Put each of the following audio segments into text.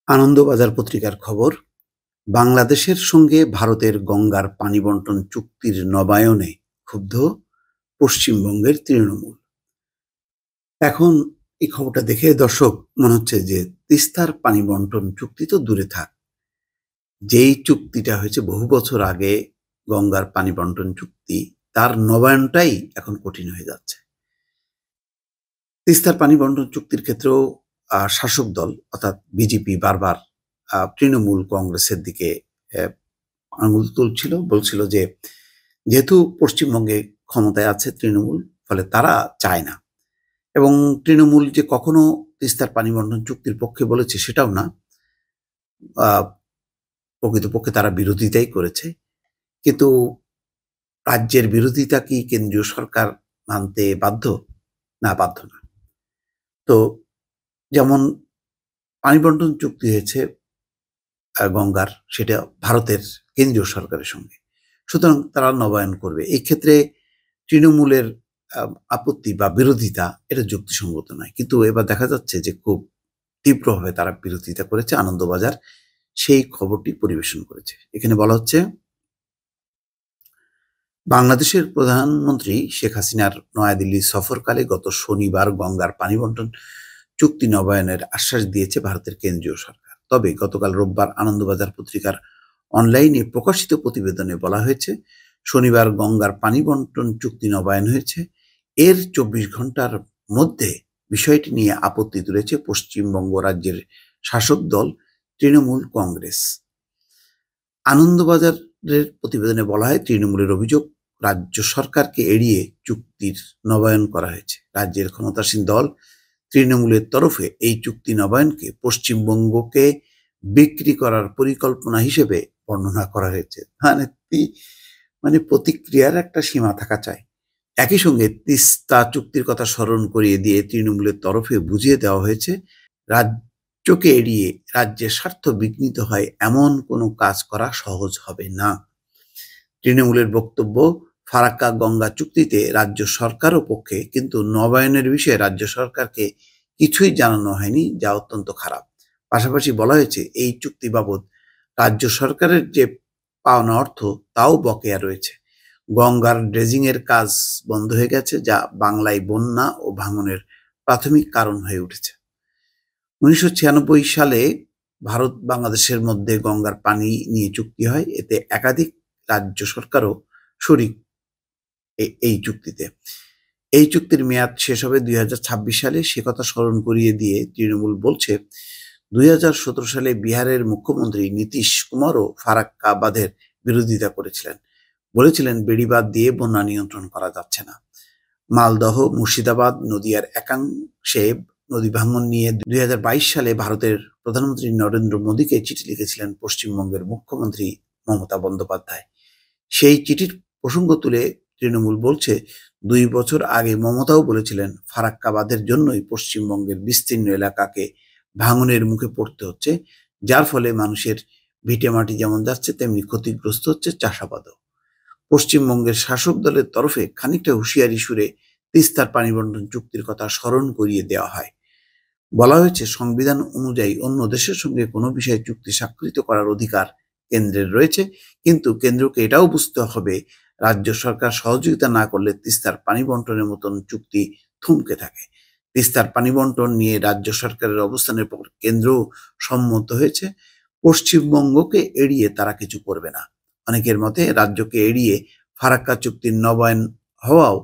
আনন্দবাজার পত্রিকার খবর, বাংলাদেশের সঙ্গে ভারতের গঙ্গার পানি বন্টন চুক্তির নবায়নে ক্ষুব্ধ পশ্চিমবঙ্গের তৃণমূল। এখন এই খবরটা দেখে দর্শক মনে হচ্ছে যে তিস্তার পানি বন্টন চুক্তি তো দূরে থাক, যেই চুক্তিটা হয়েছে বহু বছর আগে, গঙ্গার পানি বন্টন চুক্তি, তার নবায়নটাই এখন কঠিন হয়ে যাচ্ছে। তিস্তার পানি বন্টন চুক্তির ক্ষেত্রেও শাসক দল অর্থাৎ বিজেপি বারবার তৃণমূল কংগ্রেসের দিকে আঙুল তুলছিল, বলছিল যে যেহেতু পশ্চিমবঙ্গে ক্ষমতায় আছে তৃণমূল, ফলে তারা চায় না। এবং তৃণমূল যে কখনো তিস্তার পানি বন্টন চুক্তির পক্ষে বলেছে সেটাও না, প্রকৃতপক্ষে তারা বিরোধিতাই করেছে। কিন্তু রাজ্যের বিরোধিতা কি কেন্দ্রীয় সরকার মানতে বাধ্য? না, বাধ্য না। তো যেমন পানি বন্টন চুক্তি হয়েছে গঙ্গার, সেটা ভারতের কেন্দ্রীয় সরকারের সঙ্গে, সুতরাং তারা নবায়ন করবে। এই ক্ষেত্রে তৃণমূলের আপত্তি বা বিরোধিতা এটা যুক্তিসঙ্গত নয়, কিন্তু এবার দেখা যাচ্ছে যে খুব তীব্রভাবে তারা বিরোধিতা করেছে। আনন্দবাজার সেই খবরটি পরিবেশন করেছে। এখানে বলা হচ্ছে, বাংলাদেশের প্রধানমন্ত্রী শেখ হাসিনার নয়াদিল্লি সফরকালে গত শনিবার গঙ্গার পানি বন্টন চুক্তি নবায়নের আশ্বাস দিয়েছে ভারতের কেন্দ্রীয় সরকার। তবে গতকাল রোববার আনন্দবাজার পত্রিকার অনলাইনে প্রকাশিত প্রতিবেদনে বলা হয়েছে, শনিবার গঙ্গার পানি বন্টন চুক্তি নবায়ন হয়েছে। এর ২৪ ঘন্টার মধ্যে বিষয়টি নিয়ে আপত্তি তুলেছে পশ্চিমবঙ্গ রাজ্যের শাসক দল তৃণমূল কংগ্রেস। আনন্দবাজারের প্রতিবেদনে বলা হয়, তৃণমূলের অভিযোগ রাজ্য সরকারকে এড়িয়ে চুক্তির নবায়ন করা হয়েছে। রাজ্যের ক্ষমতাসীন দল তৃণমূলের তরফে এই চুক্তি নবায়নকে পশ্চিমবঙ্গকে বিক্রি করার পরিকল্পনা হিসেবে বর্ণনা করা হয়েছে। মানে প্রতিক্রিয়ার একটা সীমা থাকা চাই। একই সঙ্গে তিস্তা চুক্তির কথা স্মরণ করিয়ে দিয়ে তৃণমূলের তরফে বুঝিয়ে দেওয়া হয়েছে, রাজ্যকে এড়িয়ে রাজ্যের স্বার্থ বিঘ্নিত হয় এমন কোনো কাজ করা সহজ হবে না। তৃণমূলের বক্তব্য, ফারাক্কা গঙ্গা চুক্তিতে রাজ্য সরকারও পক্ষে, কিন্তু নবায়নের বিষয়ে রাজ্য সরকারকে কিছুই জানানো হয়নি, যা অত্যন্ত খারাপ। পাশাপাশি বলা হয়েছে, এই চুক্তি বাবদ রাজ্য সরকারের যে পাওনা অর্থ তাও বকেয়া রয়েছে। গঙ্গার ড্রেজিং এর কাজ বন্ধ হয়ে গেছে, যা বাংলায় বন্যা ও ভাঙনের প্রাথমিক কারণ হয়ে উঠেছে। ১৯৯৬ সালে ভারত বাংলাদেশের মধ্যে গঙ্গার পানি নিয়ে চুক্তি হয়। এতে একাধিক রাজ্য সরকারও শরিক এই চুক্তিতে। এই চুক্তির মেয়াদ শেষ হবে ২০২৬ সালে। সে কথা স্মরণ করিয়ে দিয়ে তৃণমূল বলছে, ২০১৭ সালে বিহারের মুখ্যমন্ত্রী নীতিশ কুমারও ফারাক্কা বাঁধের বিরোধিতা করেছিলেন, বলেছিলেন বেড়িবাঁধ দিয়ে বন্যা নিয়ন্ত্রণ করা যাচ্ছে না। মালদহ, মুর্শিদাবাদ, নদিয়ার একাংশে নদী ভাঙন নিয়ে ২০২২ সালে ভারতের প্রধানমন্ত্রী নরেন্দ্র মোদীকে চিঠি লিখেছিলেন পশ্চিমবঙ্গের মুখ্যমন্ত্রী মমতা বন্দ্যোপাধ্যায়। সেই চিঠির প্রসঙ্গ তুলে তৃণমূল বলছে, ২ বছর আগে মমতাও বলেছিলেন ফারাক্কা বাঁধের জন্যই পশ্চিমবঙ্গের বিস্তীর্ণ এলাকাকে ভাঙনের মুখে পড়তে হচ্ছে, যার ফলে মানুষের ভিটেমাটি যেমন যাচ্ছে তেমনি ক্ষতিগ্রস্ত হচ্ছে চাষাবাদও। পশ্চিমবঙ্গের শাসক দলের তরফে খানিকটা হুঁশিয়ারি সুরে তিস্তার পানি বন্টন চুক্তির কথা স্মরণ করিয়ে দেওয়া হয়। বলা হয়েছে, সংবিধান অনুযায়ী অন্য দেশের সঙ্গে কোনো বিষয়ে চুক্তি স্বাক্ষরিত করার অধিকার কেন্দ্রের রয়েছে, কিন্তু কেন্দ্রকে এটাও বুঝতে হবে, রাজ্য সরকার সহযোগিতা না করলে তিস্তার পানি বন্টনের মতন চুক্তি থমকে থাকে। তিস্তার পানি বন্টন নিয়ে রাজ্য সরকারের অবস্থানের পর কেন্দ্র সম্মত হয়েছে, পশ্চিমবঙ্গকে এড়িয়ে তারা কিছু করবে না। অনেকের মতে, রাজ্যকে এড়িয়ে ফারাক্কা চুক্তির নবায়ন হওয়াও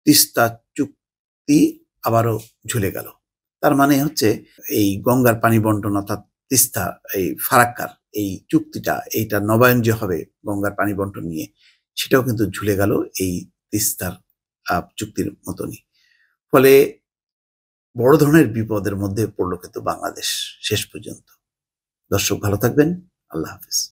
তিস্তা চুক্তি আবারও ঝুলে গেল। তার মানে হচ্ছে, এই গঙ্গার পানি বন্টন অর্থাৎ তিস্তা, এই ফারাক্কার এই চুক্তিটা, এইটা নবায়ন যে হবে গঙ্গার পানি বন্টন নিয়ে, সেটাও কিন্তু ঝুলে গেল এই তিস্তার চুক্তির মতনই। ফলে বড় ধরনের বিপদের মধ্যে পড়ল কিন্তু বাংলাদেশ শেষ পর্যন্ত। দর্শক ভালো থাকবেন। আল্লাহ হাফেজ।